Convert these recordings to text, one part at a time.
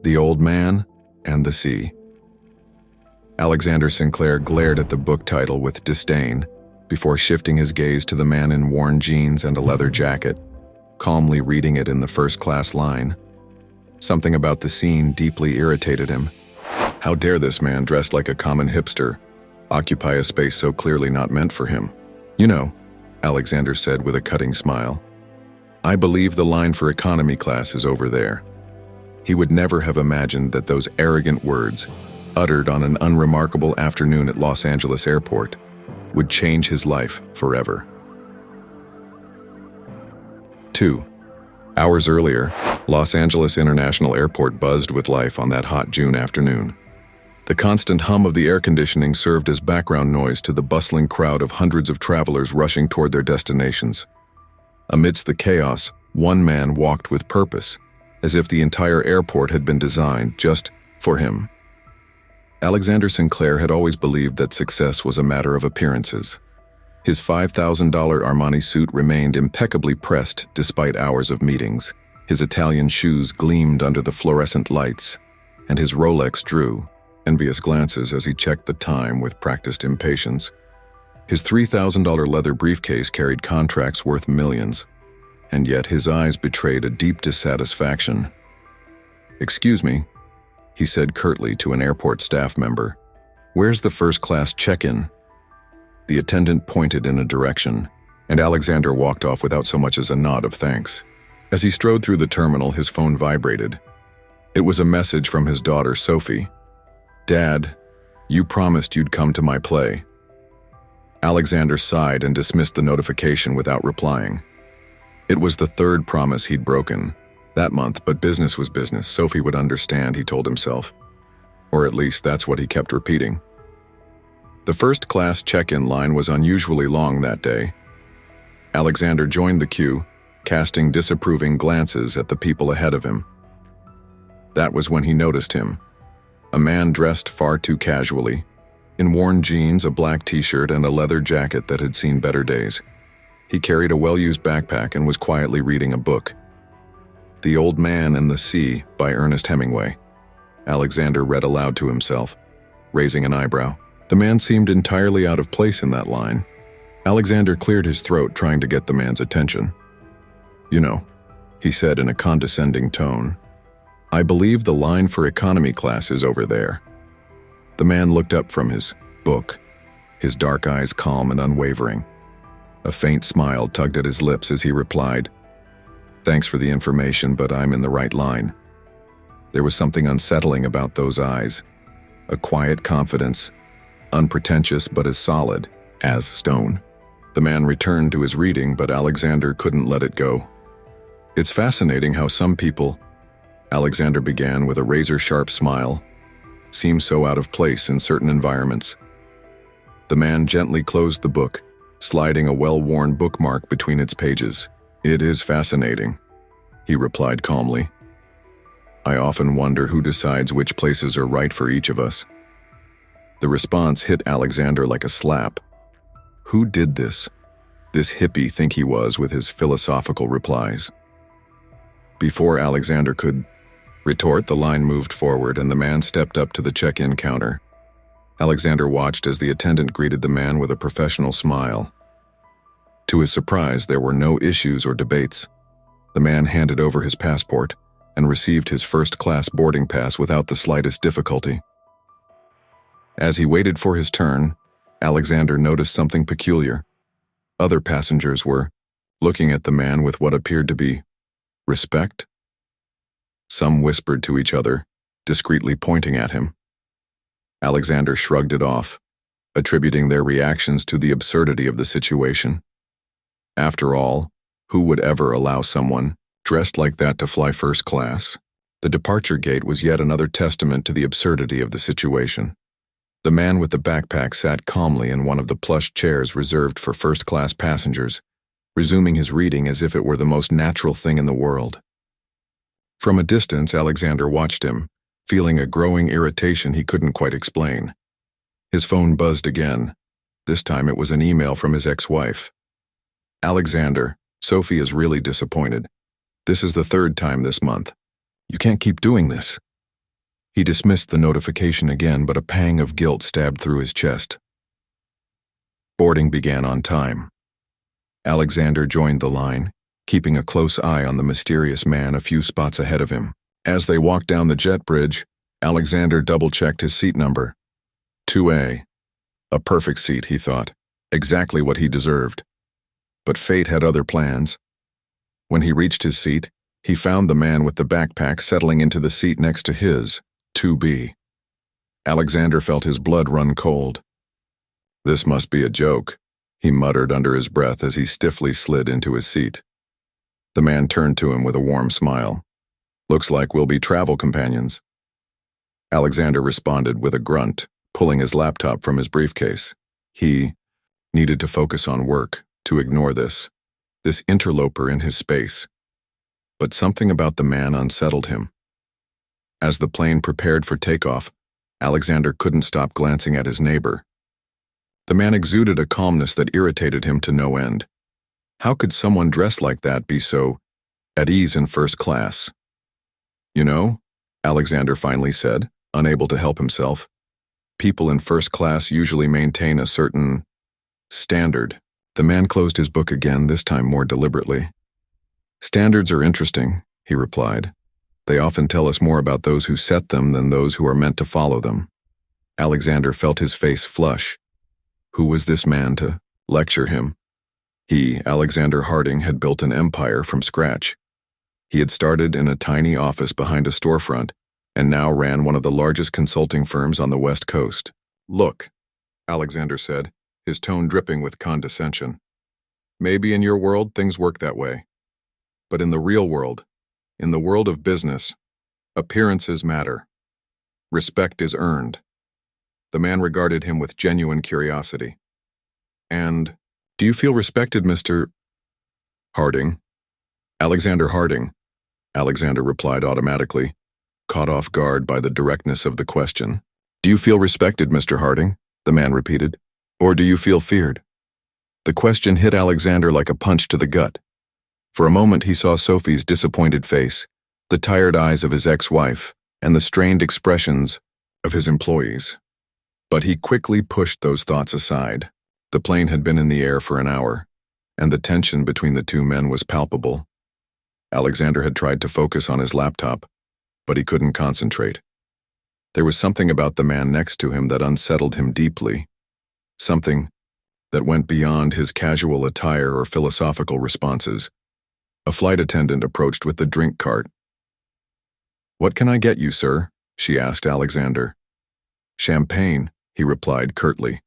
The Old Man and the Sea. Alexander Sinclair glared at the book title with disdain before shifting his gaze to the man in worn jeans and a leather jacket, calmly reading it in the first-class line. Something about the scene deeply irritated him. How dare this man, dressed like a common hipster, occupy a space so clearly not meant for him? You know, Alexander said with a cutting smile, I believe the line for economy class is over there. He would never have imagined that those arrogant words, uttered on an unremarkable afternoon at Los Angeles Airport, would change his life forever. 2 hours earlier, Los Angeles International Airport buzzed with life on that hot June afternoon. The constant hum of the air conditioning served as background noise to the bustling crowd of hundreds of travelers rushing toward their destinations. Amidst the chaos, one man walked with purpose, as if the entire airport had been designed just for him. Alexander Sinclair had always believed that success was a matter of appearances. His $5,000 Armani suit remained impeccably pressed despite hours of meetings. His Italian shoes gleamed under the fluorescent lights, and his Rolex drew envious glances as he checked the time with practiced impatience. His $3,000 leather briefcase carried contracts worth millions, and yet his eyes betrayed a deep dissatisfaction. "Excuse me," he said curtly to an airport staff member. "Where's the first-class check-in?" The attendant pointed in a direction, and Alexander walked off without so much as a nod of thanks. As he strode through the terminal, his phone vibrated. It was a message from his daughter, Sophie. "Dad, you promised you'd come to my play." Alexander sighed and dismissed the notification without replying. It was the third promise he'd broken that month, but business was business. Sophie would understand, he told himself. Or at least that's what he kept repeating. The first-class check-in line was unusually long that day. Alexander joined the queue, casting disapproving glances at the people ahead of him. That was when he noticed him. A man dressed far too casually, in worn jeans, a black t-shirt, and a leather jacket that had seen better days. He carried a well-used backpack and was quietly reading a book. The Old Man and the Sea by Ernest Hemingway. Alexander read aloud to himself, raising an eyebrow. The man seemed entirely out of place in that line. Alexander cleared his throat, trying to get the man's attention. "You know," he said in a condescending tone, "I believe the line for economy class is over there." The man looked up from his book, his dark eyes calm and unwavering. A faint smile tugged at his lips as he replied, "Thanks for the information, but I'm in the right line." There was something unsettling about those eyes, a quiet confidence, unpretentious but as solid as stone. The man returned to his reading, but Alexander couldn't let it go. "It's fascinating how some people," Alexander began with a razor-sharp smile, "seem so out of place in certain environments." The man gently closed the book, sliding a well-worn bookmark between its pages. "It is fascinating," he replied calmly. "I often wonder who decides which places are right for each of us." The response hit Alexander like a slap. Who did this hippie think he was with his philosophical replies? Before Alexander could retort, the line moved forward and the man stepped up to the check-in counter. Alexander watched as the attendant greeted the man with a professional smile. To his surprise, there were no issues or debates. The man handed over his passport and received his first-class boarding pass without the slightest difficulty. As he waited for his turn, Alexander noticed something peculiar. Other passengers were looking at the man with what appeared to be respect. Some whispered to each other, discreetly pointing at him. Alexander shrugged it off, attributing their reactions to the absurdity of the situation. After all, who would ever allow someone dressed like that to fly first class? The departure gate was yet another testament to the absurdity of the situation. The man with the backpack sat calmly in one of the plush chairs reserved for first-class passengers, resuming his reading as if it were the most natural thing in the world. From a distance, Alexander watched him, feeling a growing irritation he couldn't quite explain. His phone buzzed again. This time it was an email from his ex-wife. "Alexander, Sophie is really disappointed. This is the third time this month. You can't keep doing this." He dismissed the notification again, but a pang of guilt stabbed through his chest. Boarding began on time. Alexander joined the line, keeping a close eye on the mysterious man a few spots ahead of him. As they walked down the jet bridge, Alexander double-checked his seat number. 2A. A perfect seat, he thought. Exactly what he deserved. But fate had other plans. When he reached his seat, he found the man with the backpack settling into the seat next to his, 2B. Alexander felt his blood run cold. This must be a joke, he muttered under his breath as he stiffly slid into his seat. The man turned to him with a warm smile. Looks like we'll be travel companions. Alexander responded with a grunt, pulling his laptop from his briefcase. He needed to focus on work, to ignore this interloper in his space. But something about the man unsettled him. As the plane prepared for takeoff, Alexander couldn't stop glancing at his neighbor. The man exuded a calmness that irritated him to no end. How could someone dressed like that be so at ease in first class? You know, Alexander finally said, unable to help himself. People in first class usually maintain a certain standard. The man closed his book again, this time more deliberately. Standards are interesting, he replied. They often tell us more about those who set them than those who are meant to follow them. Alexander felt his face flush. Who was this man to lecture him? He, Alexander Harding, had built an empire from scratch. He had started in a tiny office behind a storefront and now ran one of the largest consulting firms on the West Coast. Look, Alexander said, his tone dripping with condescension. Maybe in your world things work that way. But in the real world, in the world of business, appearances matter. Respect is earned. The man regarded him with genuine curiosity. And, do you feel respected, Mr. Harding? Alexander Harding, Alexander replied automatically, caught off guard by the directness of the question. Do you feel respected, Mr. Harding? The man repeated. Or do you feel feared? The question hit Alexander like a punch to the gut. For a moment he saw Sophie's disappointed face, the tired eyes of his ex-wife, and the strained expressions of his employees. But he quickly pushed those thoughts aside. The plane had been in the air for an hour, and the tension between the two men was palpable. Alexander had tried to focus on his laptop, but he couldn't concentrate. There was something about the man next to him that unsettled him deeply, something that went beyond his casual attire or philosophical responses. A flight attendant approached with the drink cart. "What can I get you, sir?" she asked Alexander. "Champagne," he replied curtly.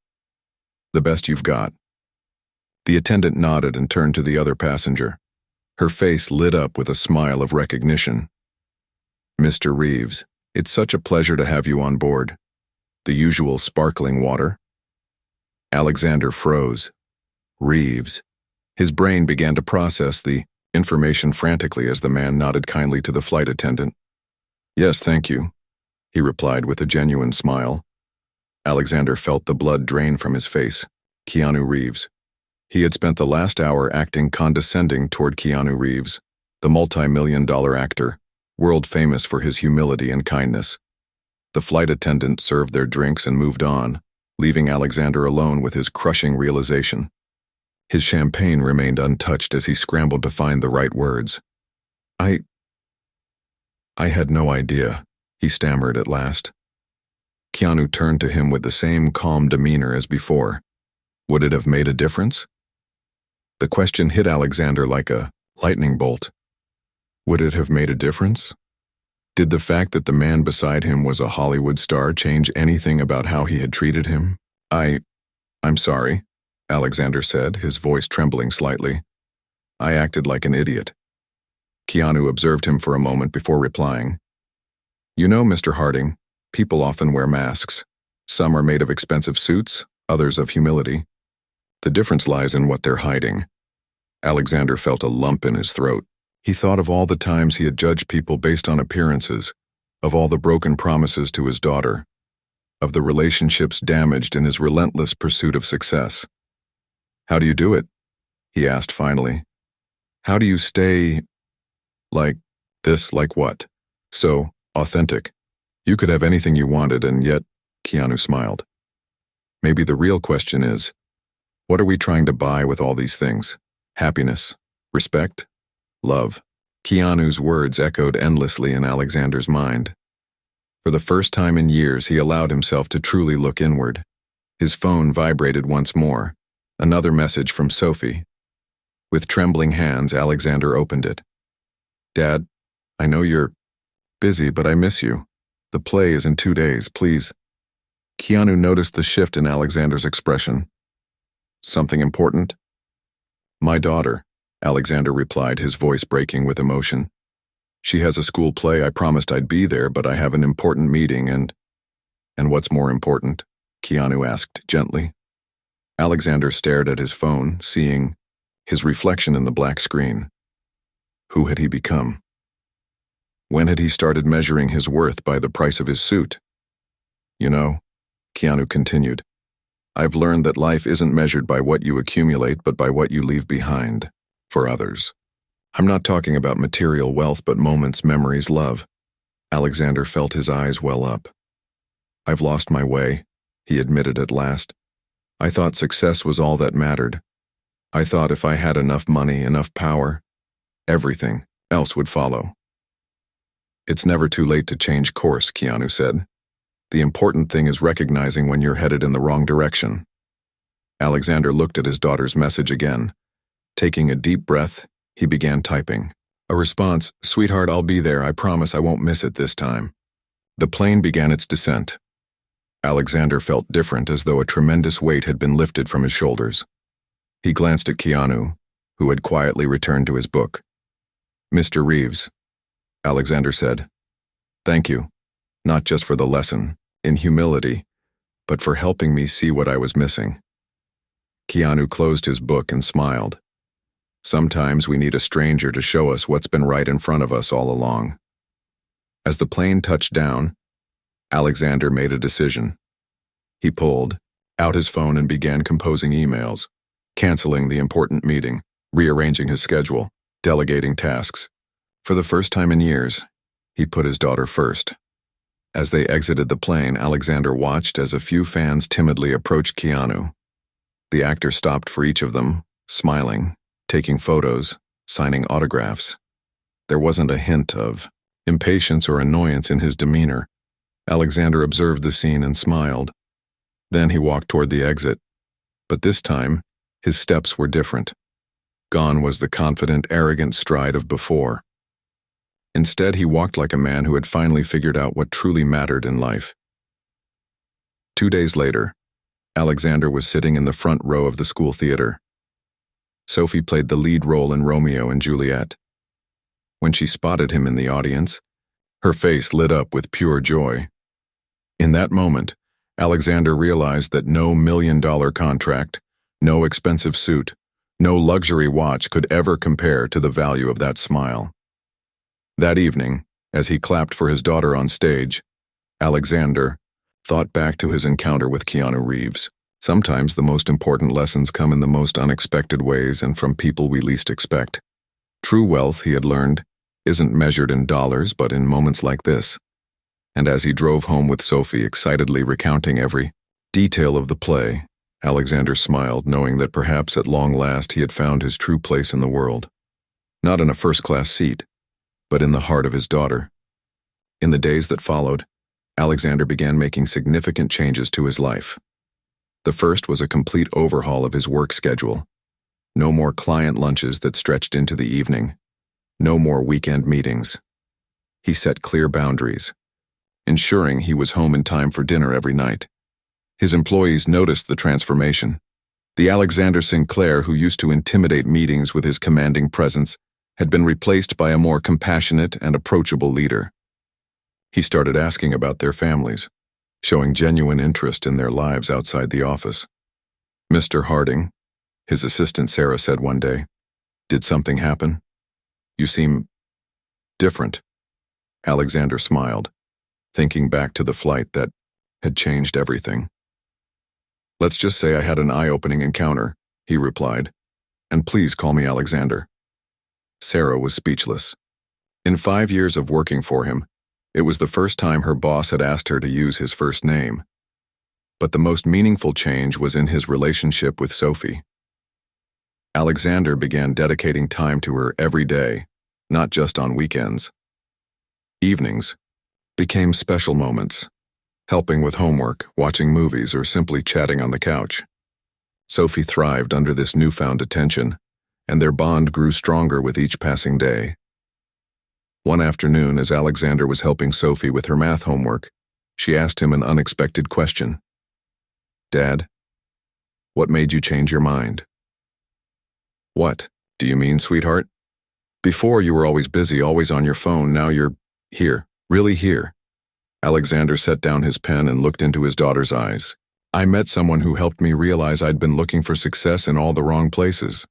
"The best you've got." The attendant nodded and turned to the other passenger. Her face lit up with a smile of recognition. "Mr. Reeves, it's such a pleasure to have you on board. The usual sparkling water?" Alexander froze. Reeves. His brain began to process the information frantically as the man nodded kindly to the flight attendant. "Yes, thank you," he replied with a genuine smile. Alexander felt the blood drain from his face. Keanu Reeves. He had spent the last hour acting condescending toward Keanu Reeves, the multi-million-dollar actor, world famous for his humility and kindness. The flight attendant served their drinks and moved on, leaving Alexander alone with his crushing realization. His champagne remained untouched as he scrambled to find the right words. I had no idea," he stammered at last. Keanu turned to him with the same calm demeanor as before. Would it have made a difference? The question hit Alexander like a lightning bolt. Would it have made a difference? Did the fact that the man beside him was a Hollywood star change anything about how he had treated him? I'm sorry, Alexander said, his voice trembling slightly. I acted like an idiot. Keanu observed him for a moment before replying. You know, Mr. Harding, people often wear masks. Some are made of expensive suits, others of humility. The difference lies in what they're hiding. Alexander felt a lump in his throat. He thought of all the times he had judged people based on appearances, of all the broken promises to his daughter, of the relationships damaged in his relentless pursuit of success. How do you do it? He asked finally. How do you stay like this, like what? So authentic. You could have anything you wanted, and yet, Keanu smiled. Maybe the real question is, what are we trying to buy with all these things? Happiness? Respect? Love? Keanu's words echoed endlessly in Alexander's mind. For the first time in years, he allowed himself to truly look inward. His phone vibrated once more. Another message from Sophie. With trembling hands, Alexander opened it. Dad, I know you're busy, but I miss you. The play is in 2 days, please. Keanu noticed the shift in Alexander's expression. Something important? My daughter, Alexander replied, his voice breaking with emotion. She has a school play. I promised I'd be there, but I have an important meeting and what's more important? Keanu asked gently. Alexander stared at his phone, seeing his reflection in the black screen. Who had he become? When had he started measuring his worth by the price of his suit? You know, Keanu continued, I've learned that life isn't measured by what you accumulate, but by what you leave behind for others. I'm not talking about material wealth, but moments, memories, love. Alexander felt his eyes well up. I've lost my way, he admitted at last. I thought success was all that mattered. I thought if I had enough money, enough power, everything else would follow. It's never too late to change course, Keanu said. The important thing is recognizing when you're headed in the wrong direction. Alexander looked at his daughter's message again. Taking a deep breath, he began typing. A response, Sweetheart, I'll be there. I promise I won't miss it this time. The plane began its descent. Alexander felt different, as though a tremendous weight had been lifted from his shoulders. He glanced at Keanu, who had quietly returned to his book. Mr. Reeves, Alexander said, thank you, not just for the lesson, in humility, but for helping me see what I was missing. Keanu closed his book and smiled. Sometimes we need a stranger to show us what's been right in front of us all along. As the plane touched down, Alexander made a decision. He pulled out his phone and began composing emails, canceling the important meeting, rearranging his schedule, delegating tasks. For the first time in years, he put his daughter first. As they exited the plane, Alexander watched as a few fans timidly approached Keanu. The actor stopped for each of them, smiling, taking photos, signing autographs. There wasn't a hint of impatience or annoyance in his demeanor. Alexander observed the scene and smiled. Then he walked toward the exit. But this time, his steps were different. Gone was the confident, arrogant stride of before. Instead, he walked like a man who had finally figured out what truly mattered in life. 2 days later, Alexander was sitting in the front row of the school theater. Sophie played the lead role in Romeo and Juliet. When she spotted him in the audience, her face lit up with pure joy. In that moment, Alexander realized that no $1 million contract, no expensive suit, no luxury watch could ever compare to the value of that smile. That evening, as he clapped for his daughter on stage, Alexander thought back to his encounter with Keanu Reeves. Sometimes the most important lessons come in the most unexpected ways and from people we least expect. True wealth, he had learned, isn't measured in dollars but in moments like this. And as he drove home with Sophie, excitedly recounting every detail of the play, Alexander smiled, knowing that perhaps at long last he had found his true place in the world. Not in a first-class seat, but in the heart of his daughter. In the days that followed, Alexander began making significant changes to his life. The first was a complete overhaul of his work schedule. No more client lunches that stretched into the evening. No more weekend meetings. He set clear boundaries, ensuring he was home in time for dinner every night. His employees noticed the transformation. The Alexander Sinclair who used to intimidate meetings with his commanding presence had been replaced by a more compassionate and approachable leader. He started asking about their families, showing genuine interest in their lives outside the office. Mr. Harding, his assistant Sarah said one day, "Did something happen? You seem different." Alexander smiled, thinking back to the flight that had changed everything. "Let's just say I had an eye-opening encounter," he replied, "and please call me Alexander." Sarah was speechless. In 5 years of working for him, It was the first time her boss had asked her to use his first name. But the most meaningful change was in his relationship with Sophie. Alexander began dedicating time to her every day, not just on weekends. Evenings became special moments, helping with homework, watching movies, or simply chatting on the couch. Sophie thrived under this newfound attention, and their bond grew stronger with each passing day. One afternoon, as Alexander was helping Sophie with her math homework, she asked him an unexpected question. "Dad, what made you change your mind?" "What do you mean, sweetheart? Before you were always busy, always on your phone. Now you're here, really here." Alexander set down his pen and looked into his daughter's eyes. "I met someone who helped me realize I'd been looking for success in all the wrong places.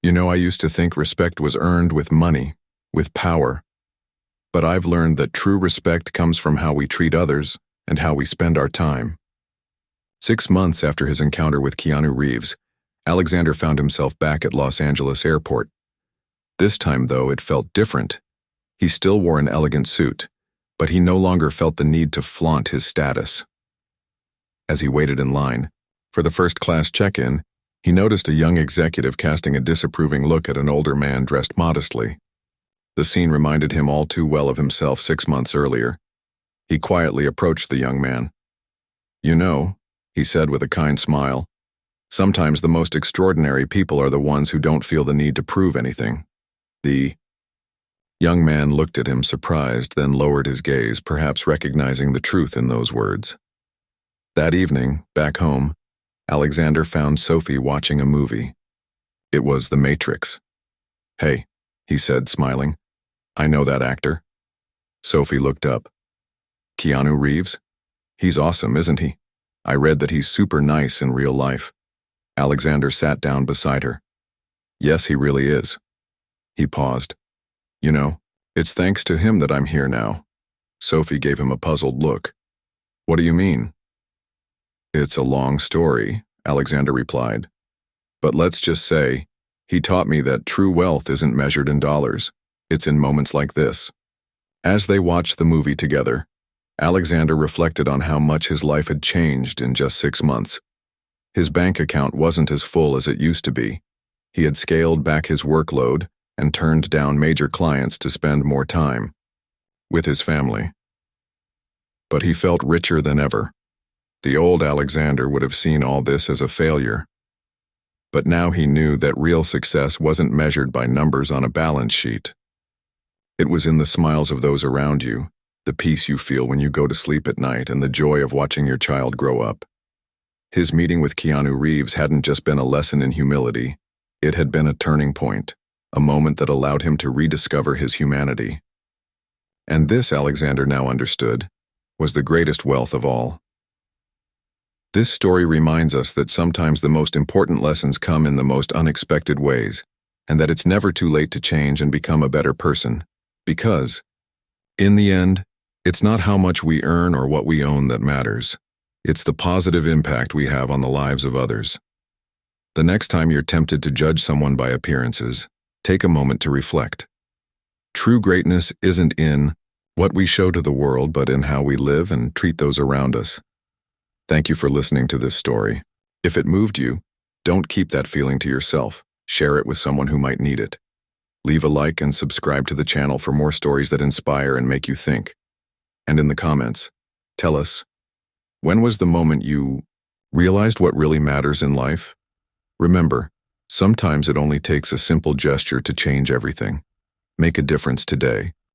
You know, I used to think respect was earned with money, with power. But I've learned that true respect comes from how we treat others and how we spend our time." 6 months after his encounter with Keanu Reeves, Alexander found himself back at Los Angeles airport. This time, though, it felt different. He still wore an elegant suit, but he no longer felt the need to flaunt his status. As he waited in line for the first-class check-in, he noticed a young executive casting a disapproving look at an older man dressed modestly. The scene reminded him all too well of himself 6 months earlier. He quietly approached the young man. "You know," he said with a kind smile, "sometimes the most extraordinary people are the ones who don't feel the need to prove anything." The young man looked at him surprised, then lowered his gaze, perhaps recognizing the truth in those words. That evening, back home, Alexander found Sophie watching a movie. It was The Matrix. "Hey," he said, smiling, "I know that actor." Sophie looked up. "Keanu Reeves? He's awesome, isn't he? I read that he's super nice in real life." Alexander sat down beside her. "Yes, he really is." He paused. "You know, it's thanks to him that I'm here now." Sophie gave him a puzzled look. "What do you mean?" "It's a long story," Alexander replied. "But let's just say, he taught me that true wealth isn't measured in dollars. It's in moments like this." As they watched the movie together, Alexander reflected on how much his life had changed in just 6 months. His bank account wasn't as full as it used to be. He had scaled back his workload and turned down major clients to spend more time with his family. But he felt richer than ever. The old Alexander would have seen all this as a failure. But now he knew that real success wasn't measured by numbers on a balance sheet. It was in the smiles of those around you, the peace you feel when you go to sleep at night, and the joy of watching your child grow up. His meeting with Keanu Reeves hadn't just been a lesson in humility. It had been a turning point, a moment that allowed him to rediscover his humanity. And this, Alexander now understood, was the greatest wealth of all. This story reminds us that sometimes the most important lessons come in the most unexpected ways, and that it's never too late to change and become a better person. Because, in the end, it's not how much we earn or what we own that matters. It's the positive impact we have on the lives of others. The next time you're tempted to judge someone by appearances, take a moment to reflect. True greatness isn't in what we show to the world, but in how we live and treat those around us. Thank you for listening to this story. If it moved you, don't keep that feeling to yourself. Share it with someone who might need it. Leave a like and subscribe to the channel for more stories that inspire and make you think. And in the comments, tell us, when was the moment you realized what really matters in life? Remember, sometimes it only takes a simple gesture to change everything. Make a difference today.